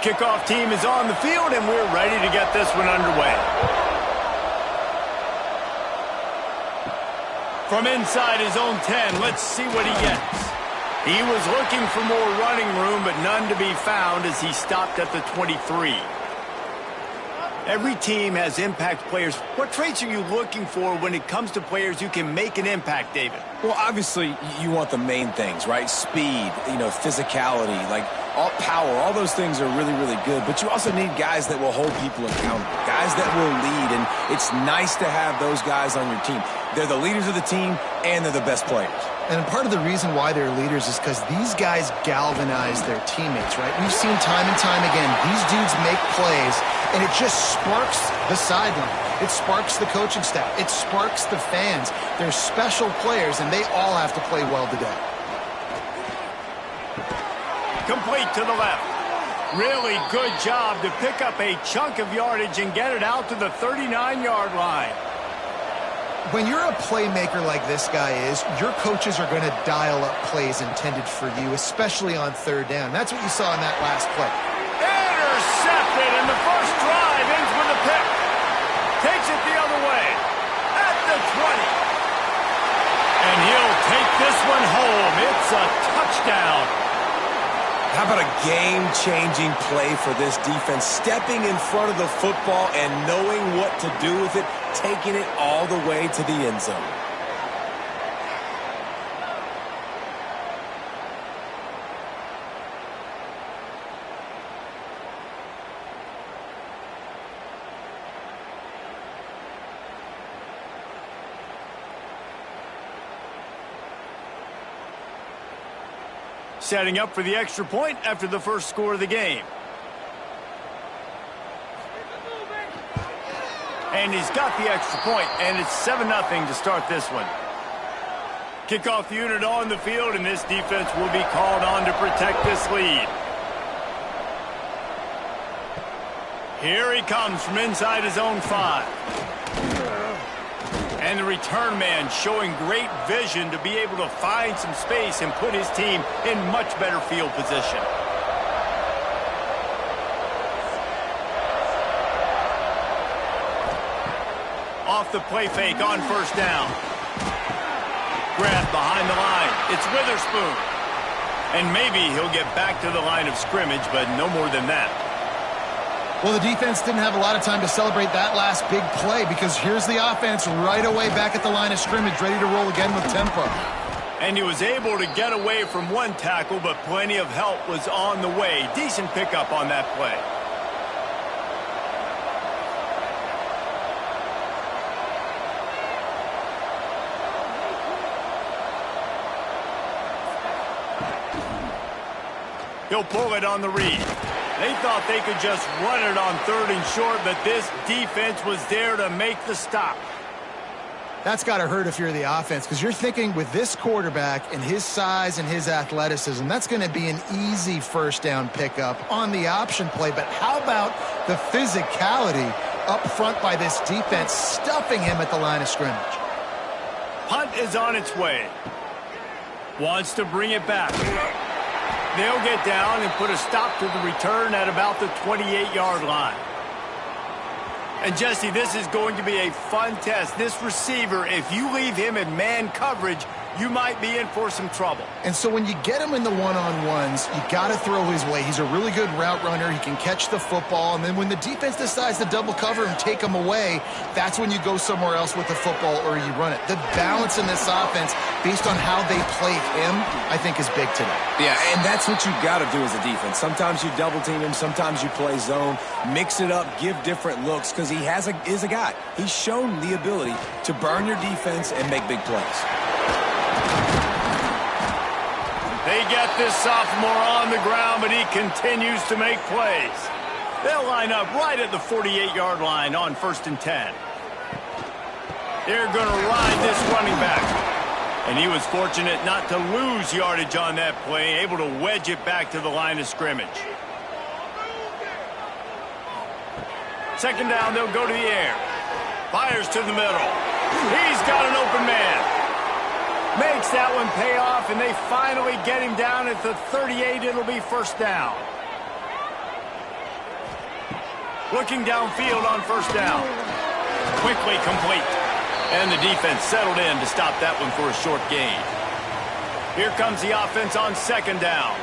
kickoff team is on the field, and we're ready to get this one underway. From inside his own 10, let's see what he gets. He was looking for more running room, but none to be found as he stopped at the 23. Every team has impact players. What traits are you looking for when it comes to players who can make an impact, David? Well, obviously, you want the main things, right? Speed, physicality, like all power, all those things are really, really good. But you also need guys that will hold people accountable, guys that will lead. And it's nice to have those guys on your team. They're the leaders of the team, and they're the best players. And part of the reason why they're leaders is because these guys galvanize their teammates, right? We've seen time and time again, these dudes make plays, and it just sparks the sideline. It sparks the coaching staff. It sparks the fans. They're special players, and they all have to play well today. Complete to the left. Really good job to pick up a chunk of yardage and get it out to the 39-yard line. When you're a playmaker like this guy is, your coaches are going to dial up plays intended for you, especially on third down. That's what you saw in that last play. Intercepted, and the first drive ends with a pick. Takes it the other way at the 20. And he'll take this one home. It's a touchdown. How about a game-changing play for this defense? Stepping in front of the football and knowing what to do with it, taking it all the way to the end zone. Setting up for the extra point after the first score of the game. And he's got the extra point, and it's 7-0 to start this one. Kickoff unit on the field, and this defense will be called on to protect this lead. Here he comes from inside his own 5. And the return man showing great vision to be able to find some space and put his team in much better field position. Off the play fake on first down. Grab behind the line. It's Witherspoon. And maybe he'll get back to the line of scrimmage, but no more than that. Well, the defense didn't have a lot of time to celebrate that last big play because here's the offense right away back at the line of scrimmage, ready to roll again with tempo. And he was able to get away from one tackle, but plenty of help was on the way. Decent pickup on that play. He'll pull it on the read. They thought they could just run it on 3rd and short, but this defense was there to make the stop. That's got to hurt if you're the offense because you're thinking with this quarterback and his size and his athleticism, that's going to be an easy first down pickup on the option play. But how about the physicality up front by this defense, stuffing him at the line of scrimmage? Punt is on its way. Wants to bring it back. They'll get down and put a stop to the return at about the 28-yard line. And, Jesse, this is going to be a fun test. This receiver, if you leave him in man coverage, you might be in for some trouble. And so when you get him in the one-on-ones, you got to throw his way. He's a really good route runner. He can catch the football. And then when the defense decides to double cover and take him away, that's when you go somewhere else with the football or you run it. The balance in this offense, based on how they play him, I think is big today. Yeah, and that's what you've got to do as a defense. Sometimes you double team him. Sometimes you play zone. Mix it up. Give different looks because he is a guy. He's shown the ability to burn your defense and make big plays. They get this sophomore on the ground, but he continues to make plays. They'll line up right at the 48-yard line on 1st and 10. They're going to ride this running back. And he was fortunate not to lose yardage on that play, able to wedge it back to the line of scrimmage. 2nd down, they'll go to the air. Fires to the middle. He's got an open man. Makes that one pay off, and they finally get him down at the 38. It'll be 1st down. Looking downfield on first down. Quickly complete. And the defense settled in to stop that one for a short gain. Here comes the offense on second down.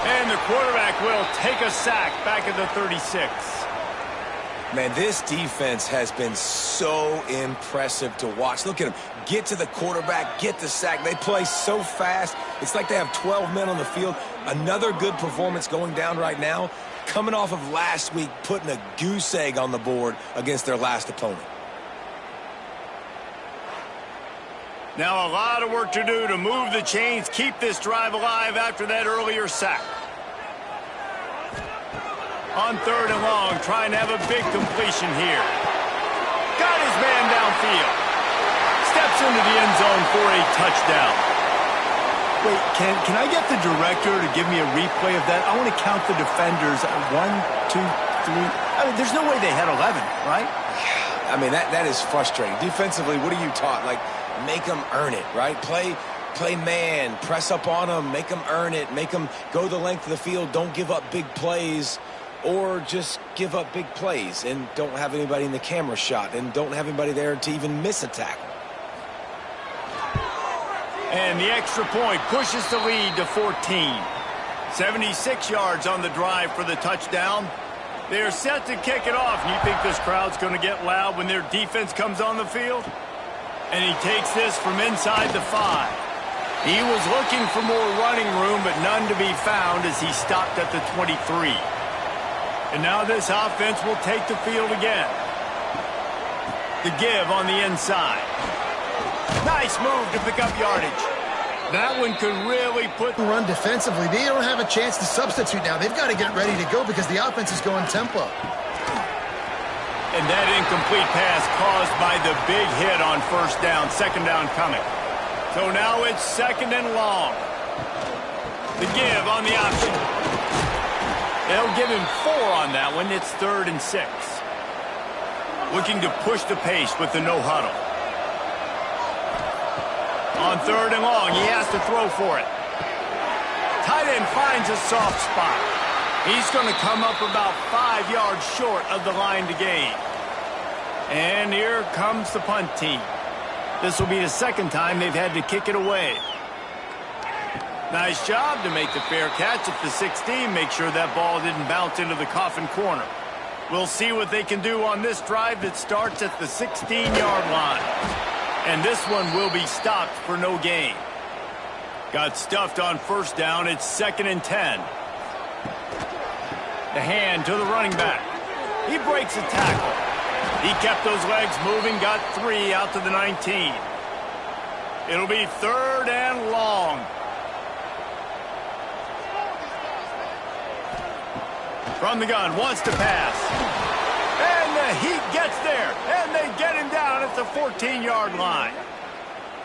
And the quarterback will take a sack back at the 36. Man, this defense has been so impressive to watch. Look at them. Get to the quarterback, get the sack. They play so fast. It's like they have 12 men on the field. Another good performance going down right now. Coming off of last week, putting a goose egg on the board against their last opponent. Now a lot of work to do to move the chains, keep this drive alive after that earlier sack. On third and long, trying to have a big completion here. Got his man downfield. Steps into the end zone for a touchdown. Wait, can I get the director to give me a replay of that? I want to count the defenders. 1, 2, 3. I mean, there's no way they had 11, right? I mean, that is frustrating. Defensively, what are you taught? Like, make them earn it, right? Play man, press up on them, make them earn it, make them go the length of the field, don't give up big plays. Or just give up big plays and don't have anybody in the camera shot and don't have anybody there to even miss a tackle. And the extra point pushes the lead to 14. 76 yards on the drive for the touchdown. They're set to kick it off. You think this crowd's going to get loud when their defense comes on the field? And he takes this from inside the 5. He was looking for more running room, but none to be found as he stopped at the 23. And now this offense will take the field again. The give on the inside. Nice move to pick up yardage. That one could really put... Run defensively. They don't have a chance to substitute now. They've got to get ready to go because the offense is going tempo. And that incomplete pass caused by the big hit on first down. Second down coming. So now it's second and long. The give on the option. They'll give him 4 on that one. It's 3rd and 6. Looking to push the pace with the no huddle. On 3rd and long, he has to throw for it. Tight end finds a soft spot. He's going to come up about 5 yards short of the line to gain. And here comes the punt team. This will be the second time they've had to kick it away. Nice job to make the fair catch at the 16. Make sure that ball didn't bounce into the coffin corner. We'll see what they can do on this drive that starts at the 16-yard line. And this one will be stopped for no gain. Got stuffed on first down. It's 2nd and 10. The hand to the running back. He breaks a tackle. He kept those legs moving, got 3 out to the 19. It'll be 3rd and long. From the gun, wants to pass. And the Heat gets there, and they get him down at the 14-yard line.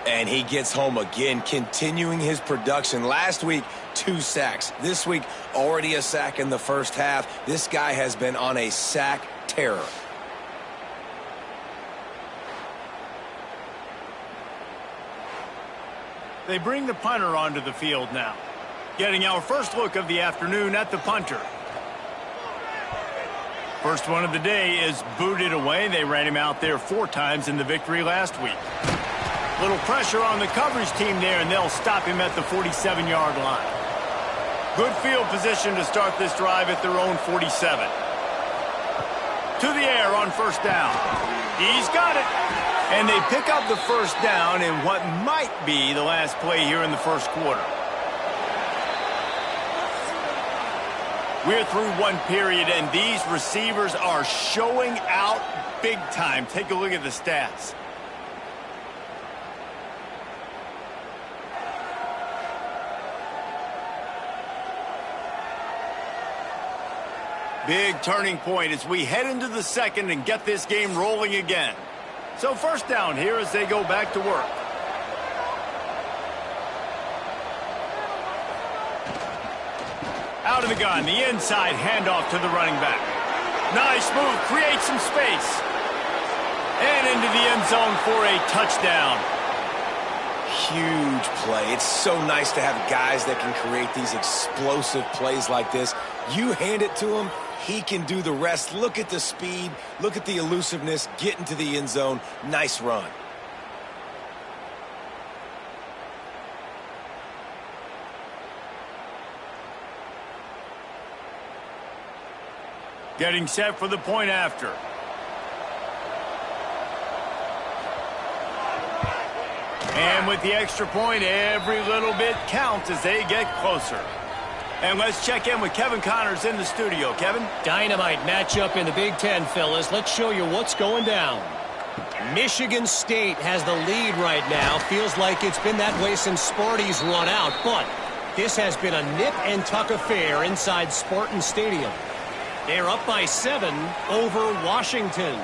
And he gets home again, continuing his production. Last week, 2 sacks. This week, already a sack in the first half. This guy has been on a sack terror. They bring the punter onto the field now. Getting our first look of the afternoon at the punter. First one of the day is booted away. They ran him out there 4 times in the victory last week. Little pressure on the coverage team there, and they'll stop him at the 47-yard line. Good field position to start this drive at their own 47. To the air on first down. He's got it. And they pick up the first down in what might be the last play here in the first quarter. We're through one period, and these receivers are showing out big time. Take a look at the stats. Big turning point as we head into the second and get this game rolling again. So first down here as they go back to work. Out of the gun, the inside handoff to the running back. Nice move, creates some space. And into the end zone for a touchdown. huge play. It's so nice to have guys that can create these explosive plays like this. You hand it to him, he can do the rest. Look at the speed. Look at the elusiveness. Get into the end zone. Nice run. Getting set for the point after. And with the extra point, every little bit counts as they get closer. And let's check in with Kevin Connors in the studio. Kevin? Dynamite matchup in the Big Ten, fellas. Let's show you what's going down. Michigan State has the lead right now. Feels like it's been that way since Sparty's run out. But this has been a nip-and-tuck affair inside Spartan Stadium. They're up by 7 over Washington.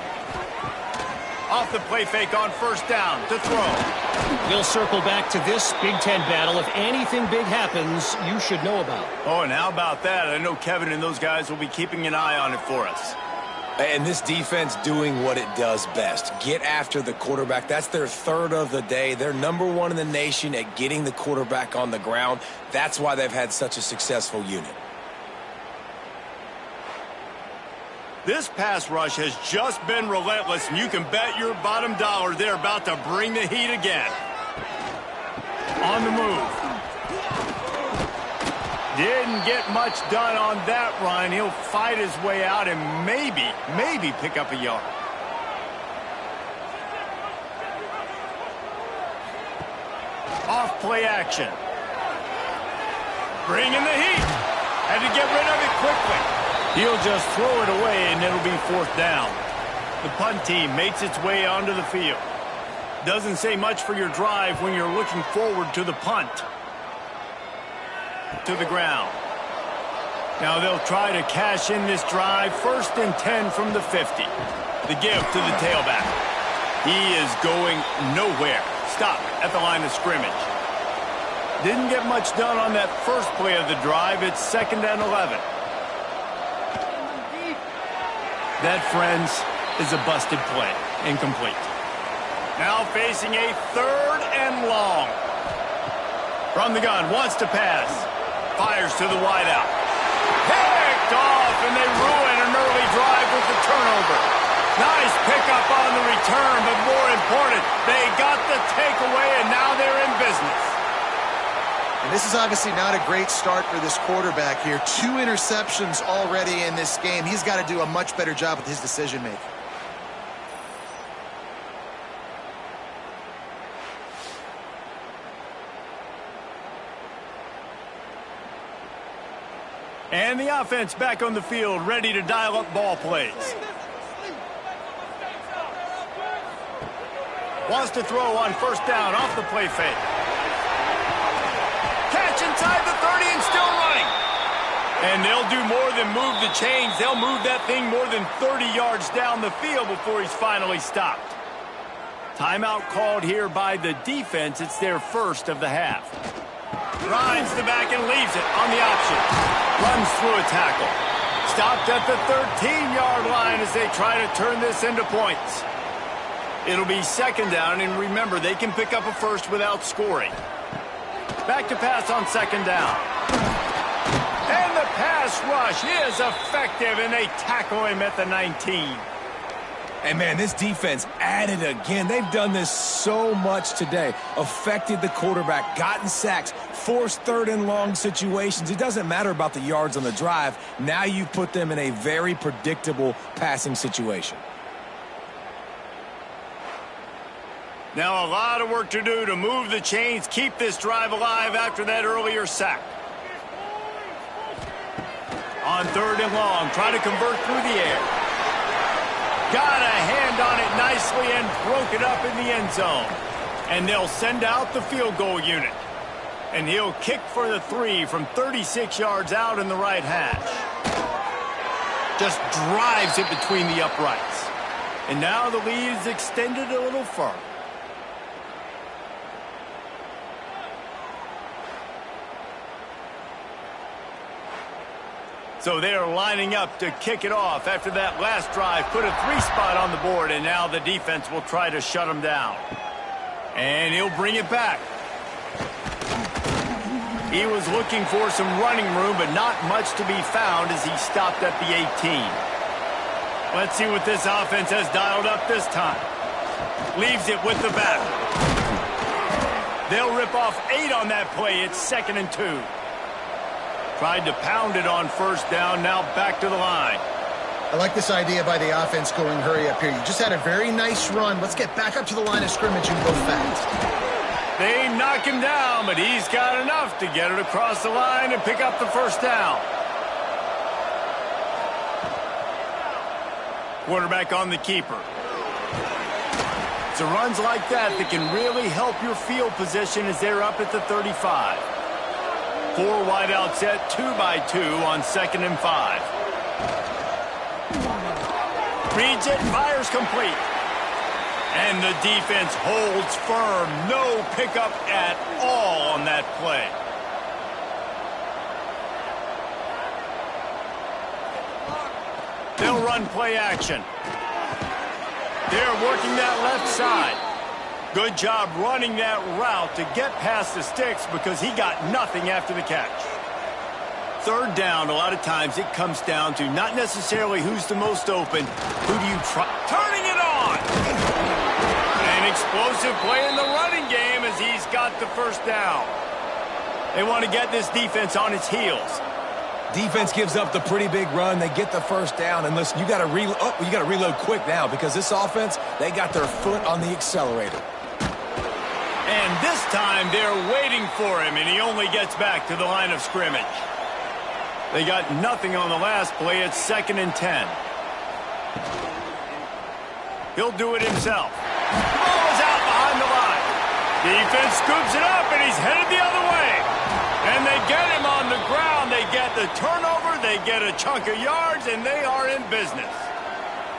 Off the play fake on first down to throw. We'll circle back to this Big Ten battle. If anything big happens, you should know about. Oh, and how about that? I know Kevin and those guys will be keeping an eye on it for us. And this defense doing what it does best. Get after the quarterback. That's their third of the day. They're #1 in the nation at getting the quarterback on the ground. That's why they've had such a successful unit. This pass rush has just been relentless, and you can bet your bottom dollar they're about to bring the heat again. On the move. Didn't get much done on that run. He'll fight his way out and maybe pick up a yard. Off play action. Bringing the heat. Had to get rid of it quickly. He'll just throw it away, and it'll be fourth down. The punt team makes its way onto the field. Doesn't say much for your drive when you're looking forward to the punt. To the ground. Now they'll try to cash in this drive. 1st and 10 from the 50. The give to the tailback. He is going nowhere. Stop at the line of scrimmage. Didn't get much done on that first play of the drive. It's 2nd and 11. That, friends, is a busted play. Incomplete. Now facing a 3rd and long. From the gun, wants to pass. Fires to the wideout. Picked off, and they ruin an early drive with the turnover. Nice pickup on the return, but more important, they got the takeaway, and now they're in business. And this is obviously not a great start for this quarterback here. 2 interceptions already in this game. He's got to do a much better job with his decision-making. And the offense back on the field, ready to dial up ball plays. Wants to throw on first down off the play fake. Catch inside the 30 and still running. And they'll do more than move the chains. They'll move that thing more than 30 yards down the field before he's finally stopped. Timeout called here by the defense. It's their first of the half. Drives the back and leaves it on the option. Runs through a tackle. Stopped at the 13-yard line as they try to turn this into points. It'll be 2nd down, and remember, they can pick up a first without scoring. Back to pass on 2nd down. And the pass rush is effective, and they tackle him at the 19. And, man, this defense added again. They've done this so much today. Affected the quarterback, gotten sacks, forced 3rd and long situations. It doesn't matter about the yards on the drive. Now you put them in a very predictable passing situation. Now a lot of work to do to move the chains, keep this drive alive after that earlier sack. On 3rd and long, try to convert through the air. Got a hand on it nicely and broke it up in the end zone. And they'll send out the field goal unit. And he'll kick for the 3 from 36 yards out in the right hash. Just drives it between the uprights. And now the lead is extended a little further. So they're lining up to kick it off after that last drive. Put a 3 spot on the board, and now the defense will try to shut them down. And he'll bring it back. He was looking for some running room, but not much to be found as he stopped at the 18. Let's see what this offense has dialed up this time. Leaves it with the back. They'll rip off 8 on that play. It's 2nd and 2. Tried to pound it on first down, now back to the line. I like this idea by the offense going hurry up here. You just had a very nice run. Let's get back up to the line of scrimmage and go fast. They knock him down, but he's got enough to get it across the line and pick up the first down. Quarterback on the keeper. It's the runs like that that can really help your field position as they're up at the 35. 4 wide out set, 2 by 2 on 2nd and 5. Reads it, fires complete. And the defense holds firm. No pickup at all on that play. They'll run play action. They're working that left side. Good job running that route to get past the sticks because he got nothing after the catch. 3rd down, a lot of times it comes down to not necessarily who's the most open, who do you try? Turning it on! An explosive play in the running game as he's got the first down. They want to get this defense on its heels. Defense gives up the pretty big run. They get the first down. And listen, you got to reload quick now because this offense, they got their foot on the accelerator. And this time they're waiting for him, and he only gets back to the line of scrimmage. They got nothing on the last play. It's 2nd and 10. He'll do it himself. Ball is out behind the line. Defense scoops it up, and he's headed the other way. And they get him on the ground. They get the turnover. They get a chunk of yards, and they are in business.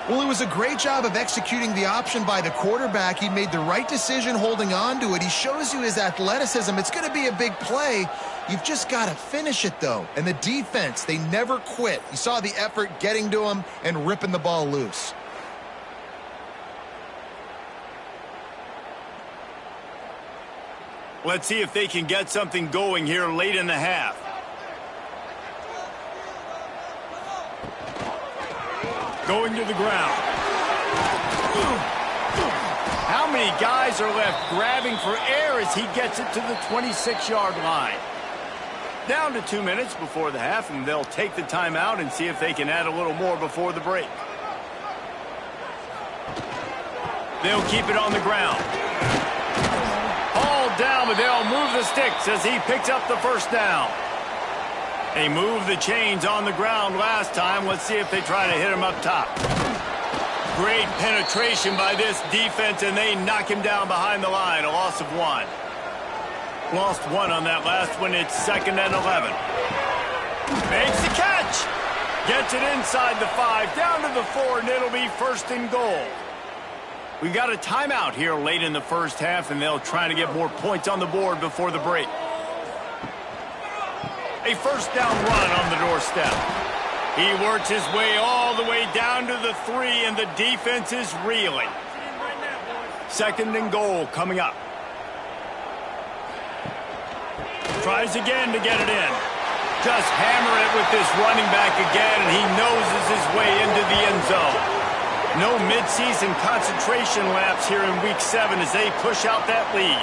Well, it was a great job of executing the option by the quarterback. He made the right decision holding on to it. He shows you his athleticism. It's going to be a big play. You've just got to finish it, though. And the defense, they never quit. You saw the effort getting to him and ripping the ball loose. Let's see if they can get something going here late in the half. Going to the ground. How many guys are left grabbing for air as he gets it to the 26-yard line? Down to 2 minutes before the half, and they'll take the timeout and see if they can add a little more before the break. They'll keep it on the ground. Hauled down, but they'll move the sticks as he picks up the first down. They moved the chains on the ground last time. Let's see if they try to hit him up top. Great penetration by this defense, and they knock him down behind the line. A loss of 1. Lost 1 on that last one. It's 2nd and 11. Makes the catch. Gets it inside the 5, down to the 4, and it'll be 1st and goal. We've got a timeout here late in the first half, and they'll try to get more points on the board before the break. A first down run on the doorstep. He works his way all the way down to the 3, and the defense is reeling. 2nd and goal coming up. Tries again to get it in. Just hammer it with this running back again, and he noses his way into the end zone. No midseason concentration laps here in Week 7 as they push out that lead.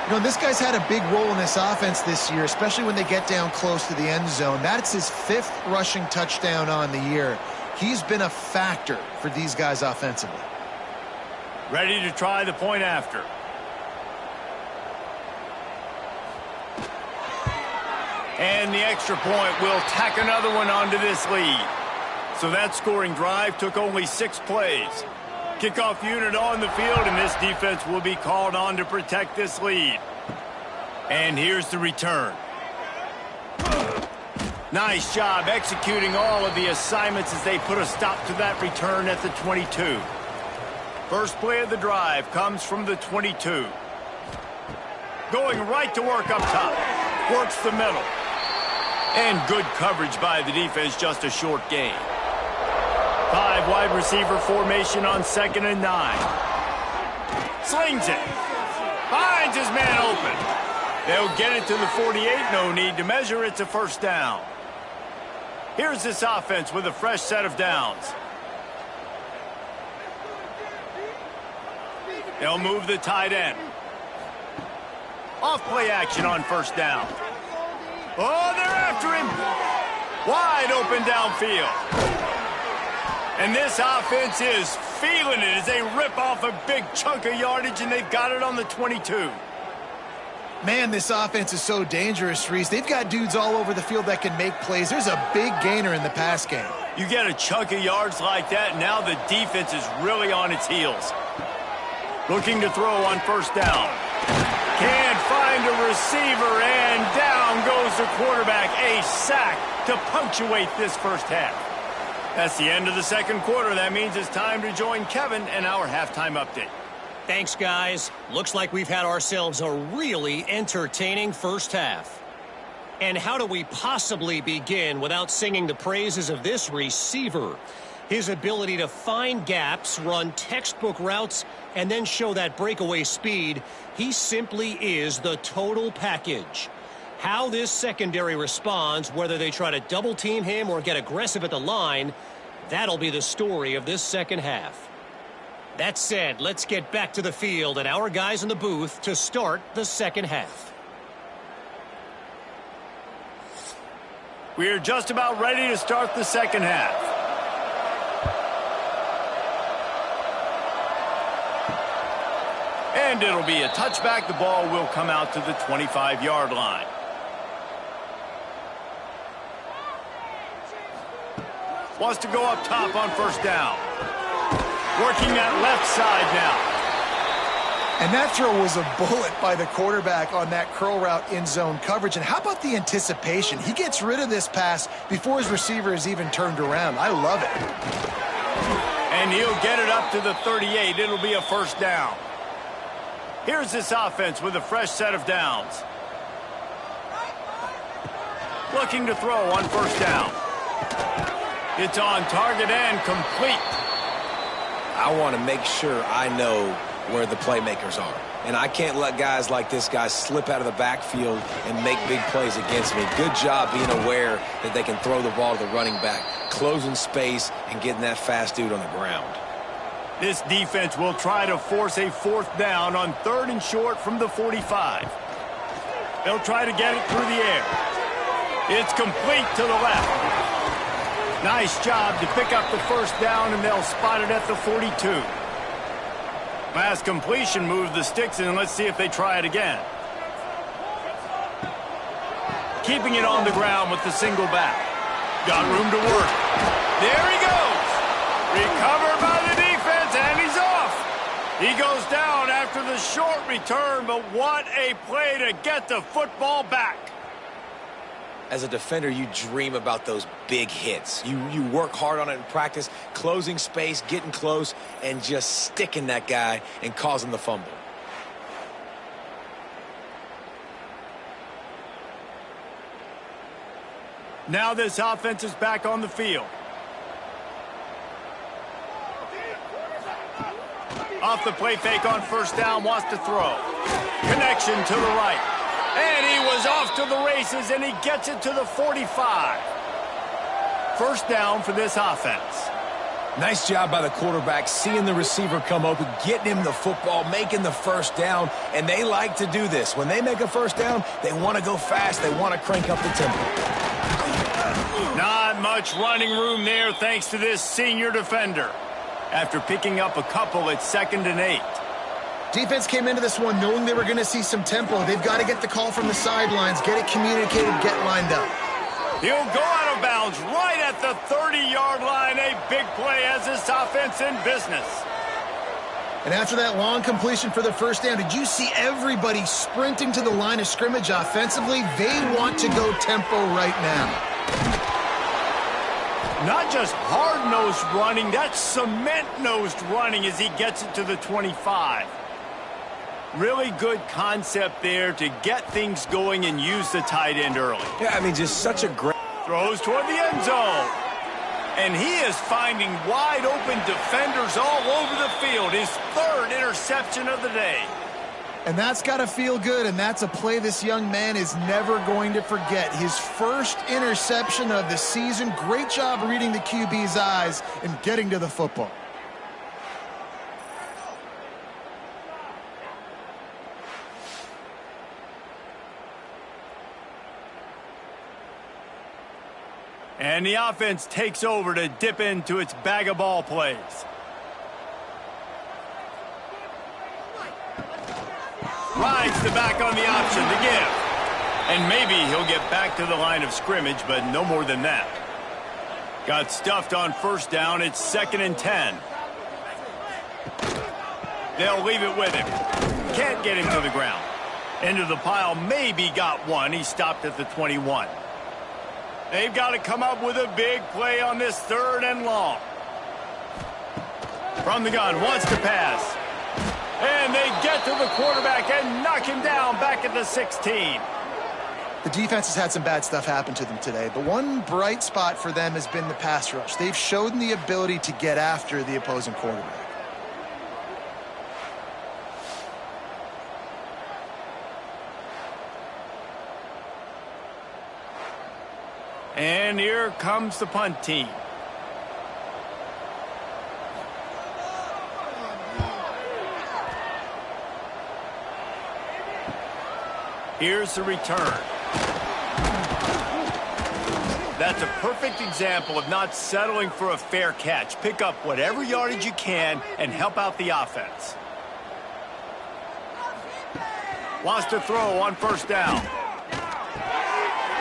You know, this guy's had a big role in this offense this year, especially when they get down close to the end zone. That's his 5th rushing touchdown on the year. He's been a factor for these guys offensively. Ready to try the point after. And the extra point will tack another one onto this lead. So that scoring drive took only 6 plays. Kickoff unit on the field, and this defense will be called on to protect this lead. And here's the return. Nice job executing all of the assignments as they put a stop to that return at the 22. First play of the drive comes from the 22. Going right to work up top. Works the middle. And good coverage by the defense, just a short gain. 5 wide receiver formation on 2nd and 9. Slings it. Finds his man open. They'll get it to the 48, no need to measure. It's a first down. Here's this offense with a fresh set of downs. They'll move the tight end. Off play action on first down. Oh, they're after him. Wide open downfield. And this offense is feeling it as they rip off a big chunk of yardage, and they've got it on the 22. Man, this offense is so dangerous, Reese. They've got dudes all over the field that can make plays. There's a big gainer in the pass game. You get a chunk of yards like that, and now the defense is really on its heels. Looking to throw on first down. Can't find a receiver, and down goes the quarterback. A sack to punctuate this first half. That's the end of the second quarter. That means it's time to join Kevin and our halftime update. Thanks, guys. Looks like we've had ourselves a really entertaining first half. And how do we possibly begin without singing the praises of this receiver? His ability to find gaps, run textbook routes, and then show that breakaway speed. He simply is the total package. How this secondary responds, whether they try to double team him or get aggressive at the line, that'll be the story of this second half. That said, let's get back to the field and our guys in the booth to start the second half. We're just about ready to start the second half. And it'll be a touchback. The ball will come out to the 25-yard line. Wants to go up top on first down. Working that left side now. And that throw was a bullet by the quarterback on that curl route in zone coverage. And how about the anticipation? He gets rid of this pass before his receiver is even turned around. I love it. And he'll get it up to the 38. It'll be a first down. Here's this offense with a fresh set of downs. Looking to throw on first down. It's on target and complete. I want to make sure I know where the playmakers are. And I can't let guys like this guy slip out of the backfield and make big plays against me. Good job being aware that they can throw the ball to the running back, closing space and getting that fast dude on the ground. This defense will try to force a fourth down on third and short from the 45. They'll try to get it through the air. It's complete to the left. Nice job to pick up the first down, and they'll spot it at the 42. Last completion moved the sticks, and let's see if they try it again. Keeping it on the ground with the single back. Got room to work. There he goes. Recovered by the defense, and he's off. He goes down after the short return, but what a play to get the football back. As a defender, you dream about those big hits. You work hard on it in practice, closing space, getting close, and just sticking that guy and causing the fumble. Now this offense is back on the field. Off the play fake on first down, wants to throw. Connection to the right. And he was off to the races, and he gets it to the 45. First down for this offense. Nice job by the quarterback, seeing the receiver come open, getting him the football, making the first down, and they like to do this. When they make a first down, they want to go fast. They want to crank up the tempo. Not much running room there thanks to this senior defender. After picking up a couple at 2nd and 8. Defense came into this one knowing they were going to see some tempo. They've got to get the call from the sidelines, get it communicated, get lined up. He'll go out of bounds right at the 30-yard line. A big play as this offense in business. And after that long completion for the first down, did you see everybody sprinting to the line of scrimmage offensively? They want to go tempo right now. Not just hard-nosed running, that's cement-nosed running as he gets it to the 25. Really good concept there to get things going and use the tight end early. Yeah, I mean, just such a great... Throws toward the end zone. And he is finding wide-open defenders all over the field. His 3rd interception of the day. And that's got to feel good, and that's a play this young man is never going to forget. His first interception of the season. Great job reading the QB's eyes and getting to the football. And the offense takes over to dip into its bag of ball plays. Rides the back on the option to give. And maybe he'll get back to the line of scrimmage, but no more than that. Got stuffed on first down. It's 2nd and 10. They'll leave it with him. Can't get him to the ground. Into the pile, maybe got one. He stopped at the 21. They've got to come up with a big play on this 3rd and long. From the gun, wants to pass. And they get to the quarterback and knock him down back at the 16. The defense has had some bad stuff happen to them today, but one bright spot for them has been the pass rush. They've shown the ability to get after the opposing quarterback. And here comes the punt team. Here's the return. That's a perfect example of not settling for a fair catch. Pick up whatever yardage you can and help out the offense. Wants to throw on first down.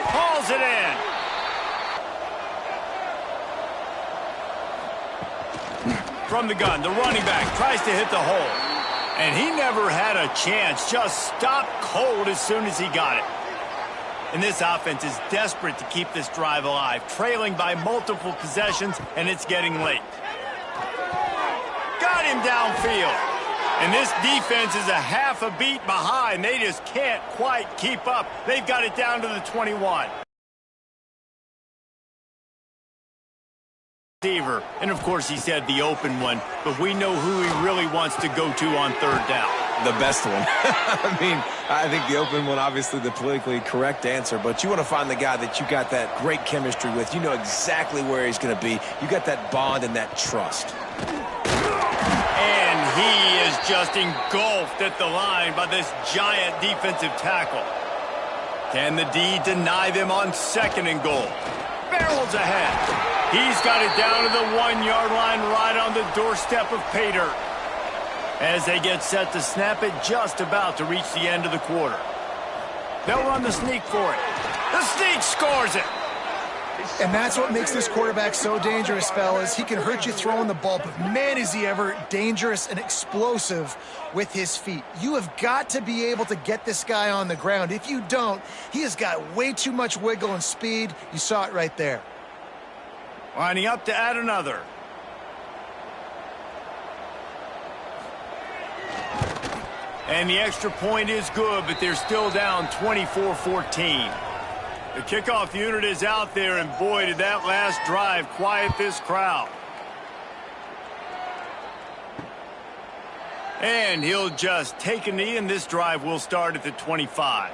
Hauls it in. From the gun, the running back tries to hit the hole. And he never had a chance, just stopped cold as soon as he got it. And this offense is desperate to keep this drive alive, trailing by multiple possessions, and it's getting late. Got him downfield. And this defense is a half a beat behind. They just can't quite keep up. They've got it down to the 21. And of course he said the open one, but we know who he really wants to go to on 3rd down. The best one. I mean, I think the open one, obviously the politically correct answer, but you want to find the guy that you got that great chemistry with. You know exactly where he's going to be. You got that bond and that trust. And he is just engulfed at the line by this giant defensive tackle. Can the D deny them on 2nd and goal? Barrels ahead. He's got it down to the 1-yard line right on the doorstep of pay dirt. As they get set to snap it, just about to reach the end of the quarter. They'll run the sneak for it. The sneak scores it. And that's what makes this quarterback so dangerous, fellas. He can hurt you throwing the ball, but man, is he ever dangerous and explosive with his feet. You have got to be able to get this guy on the ground. If you don't, he has got way too much wiggle and speed. You saw it right there. Lining up to add another. And the extra point is good, but they're still down 24-14. The kickoff unit is out there, and boy, did that last drive quiet this crowd. And he'll just take a knee, and this drive will start at the 25.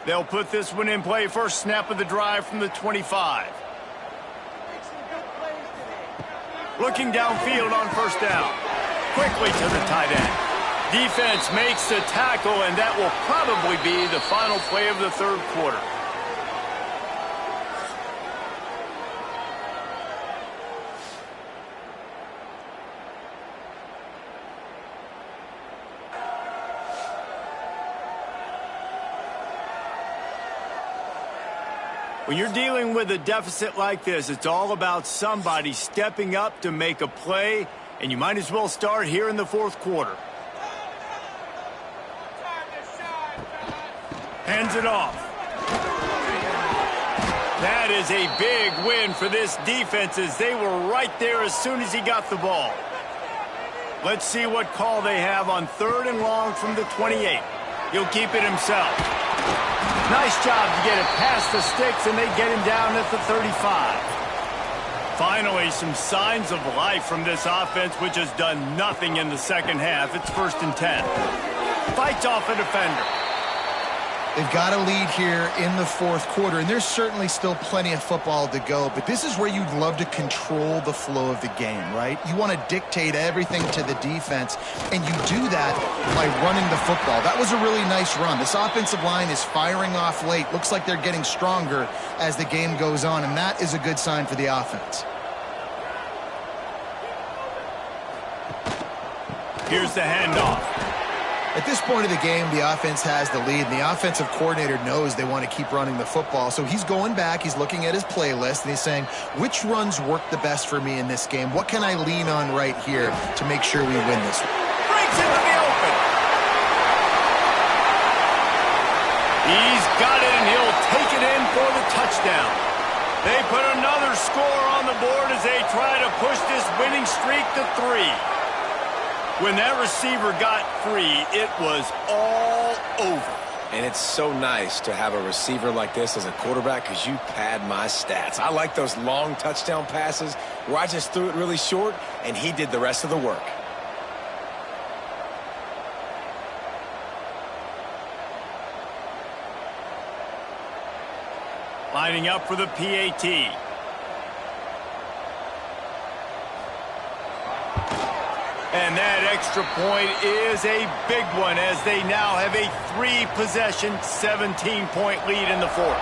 They'll put this one in play. First snap of the drive from the 25. Looking downfield on first down. Quickly to the tight end. Defense makes the tackle, and that will probably be the final play of the 3rd quarter. When you're dealing with a deficit like this, it's all about somebody stepping up to make a play, and you might as well start here in the 4th quarter. Hands it off. That is a big win for this defense as they were right there as soon as he got the ball. Let's see what call they have on 3rd and long from the 28. He'll keep it himself. Nice job to get it past the sticks, and they get him down at the 35. Finally, some signs of life from this offense, which has done nothing in the 2nd half. It's 1st and 10. fights off a defender. They've got a lead here in the fourth quarter, and there's certainly still plenty of football to go, but this is where you'd love to control the flow of the game, right? You want to dictate everything to the defense, and you do that by running the football. That was a really nice run. This offensive line is firing off late. Looks like they're getting stronger as the game goes on, and that is a good sign for the offense. Here's the handoff. At this point of the game, the offense has the lead, and the offensive coordinator knows they want to keep running the football. So he's going back, he's looking at his playlist, and he's saying, which runs work the best for me in this game? What can I lean on right here to make sure we win this one? Breaks into the open. He's got it, and he'll take it in for the touchdown. They put another score on the board as they try to push this winning streak to 3. When that receiver got free, it was all over. And it's so nice to have a receiver like this as a quarterback because you pad my stats. I like those long touchdown passes where I just threw it really short and he did the rest of the work. Lining up for the PAT. And that extra point is a big one as they now have a 3-possession, 17-point lead in the fourth.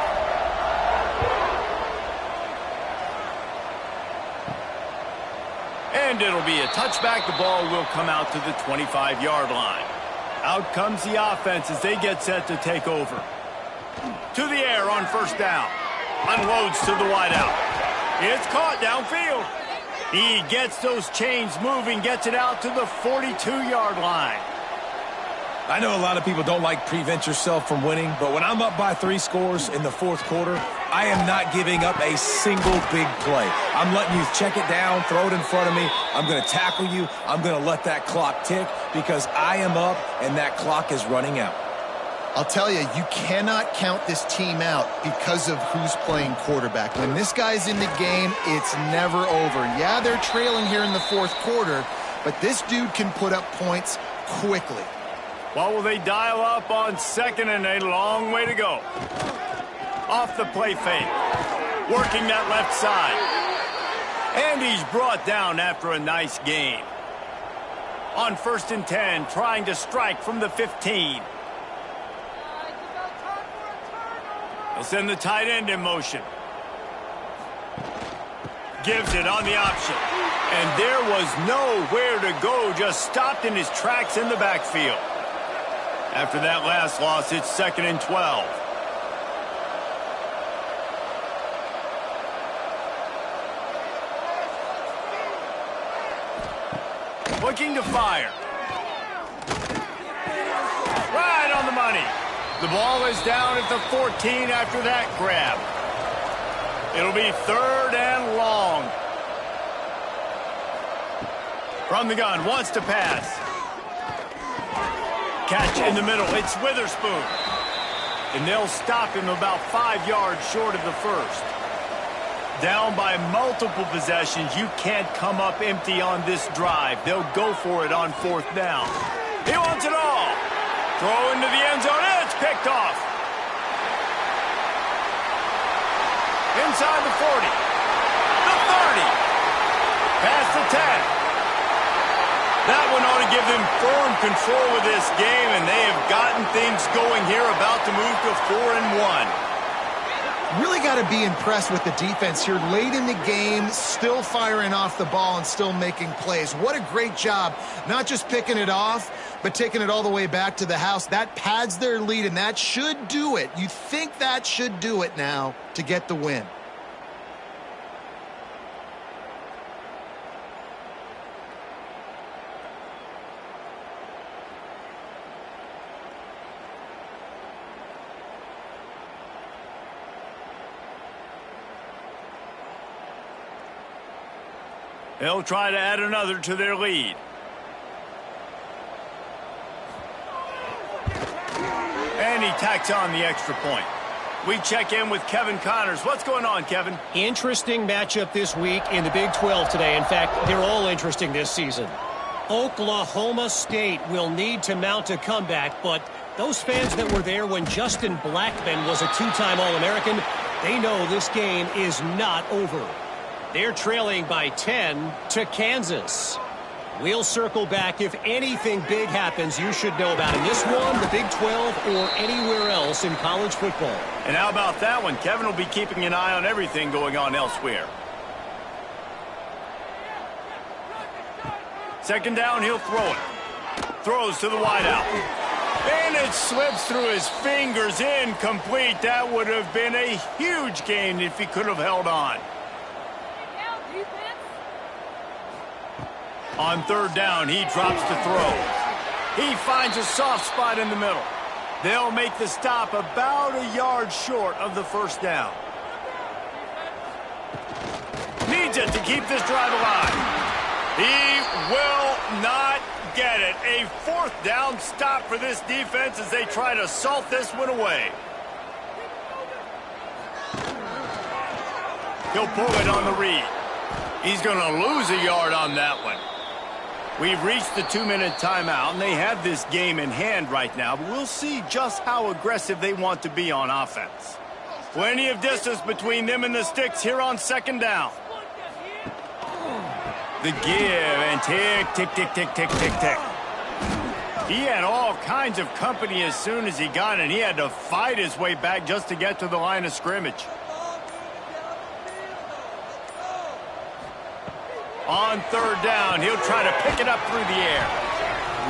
And it'll be a touchback. The ball will come out to the 25-yard line. Out comes the offense as they get set to take over. To the air on first down. Unloads to the wideout. It's caught downfield. He gets those chains moving, gets it out to the 42-yard line. I know a lot of people don't like prevent yourself from winning, but when I'm up by 3 scores in the fourth quarter, I am not giving up a single big play. I'm letting you check it down, throw it in front of me. I'm going to tackle you. I'm going to let that clock tick because I am up and that clock is running out. I'll tell you, you cannot count this team out because of who's playing quarterback. When this guy's in the game, it's never over. Yeah, they're trailing here in the fourth quarter, but this dude can put up points quickly. Well, will they dial up on second and a long way to go? Off the play fake. Working that left side. And he's brought down after a nice gain. On first and 10, trying to strike from the 15. They'll send the tight end in motion. Gives it on the option. And there was nowhere to go, just stopped in his tracks in the backfield. After that last loss, it's second and 12. Looking to fire. Right on the money. The ball is down at the 14 after that grab. It'll be third and long. From the gun, wants to pass. Catch in the middle, it's Witherspoon. And they'll stop him about 5 yards short of the first. Down by multiple possessions, you can't come up empty on this drive. They'll go for it on fourth down. He wants it all. Throw into the end zone, and it's picked off. Inside the 40. The 30. Past the 10. That one ought to give them firm control of this game, and they have gotten things going here, about to move to 4-1. Really got to be impressed with the defense here late in the game, still firing off the ball and still making plays. What a great job, not just picking it off, but taking it all the way back to the house. That pads their lead, and that should do it. You think that should do it now to get the win. They'll try to add another to their lead. And he tacks on the extra point. We check in with Kevin Connors. What's going on, Kevin? Interesting matchup this week in the Big 12 today. In fact, they're all interesting this season. Oklahoma State will need to mount a comeback, but those fans that were there when Justin Blackmon was a two-time All-American, they know this game is not over. They're trailing by 10 to Kansas. We'll circle back. If anything big happens, you should know about it. This one, the Big 12, or anywhere else in college football. And how about that one? Kevin will be keeping an eye on everything going on elsewhere. Second down, he'll throw it. Throws to the wideout. And it slips through his fingers, incomplete. That would have been a huge gain if he could have held on. On third down, he drops to throw. He finds a soft spot in the middle. They'll make the stop about a yard short of the first down. Needs it to keep this drive alive. He will not get it. A fourth down stop for this defense as they try to salt this one away. He'll pull it on the read. He's going to lose a yard on that one. We've reached the 2-minute timeout, and they have this game in hand right now, but we'll see just how aggressive they want to be on offense. Plenty of distance between them and the sticks here on second down. The give and tick, tick, tick, tick, tick, tick, tick. He had all kinds of company as soon as he got it. He had to fight his way back just to get to the line of scrimmage. On third down, he'll try to pick it up through the air.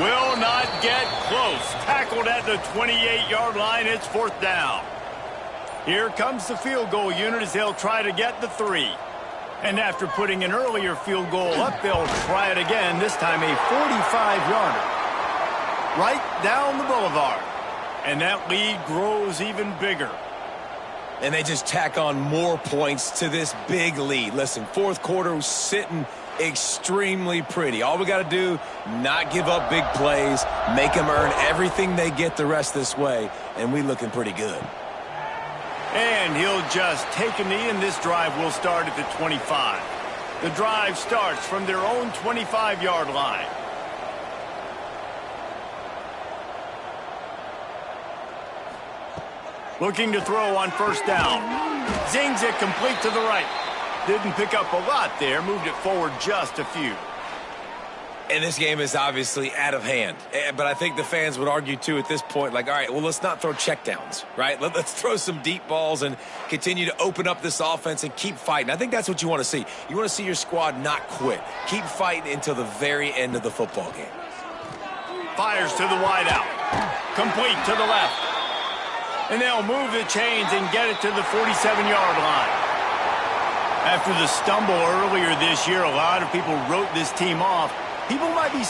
Will not get close. Tackled at the 28-yard line. It's fourth down. Here comes the field goal unit as they'll try to get the 3. And after putting an earlier field goal up, they'll try it again, this time a 45-yarder. Right down the boulevard. And that lead grows even bigger. And they just tack on more points to this big lead. Listen, fourth quarter was sitting extremely pretty. All we got to do, not give up big plays, make them earn everything they get the rest this way, and we looking pretty good. And he'll just take a knee, and this drive will start at the 25. The drive starts from their own 25-yard line. Looking to throw on first down. Zings it complete to the right. Didn't pick up a lot there. Moved it forward just a few. And this game is obviously out of hand. But I think the fans would argue, too, at this point, like, all right, well, let's not throw checkdowns, right? Let's throw some deep balls and continue to open up this offense and keep fighting. I think that's what you want to see. You want to see your squad not quit. Keep fighting until the very end of the football game. Fires to the wideout. Complete to the left. And they'll move the chains and get it to the 47-yard line. After the stumble earlier this year, a lot of people wrote this team off. People might be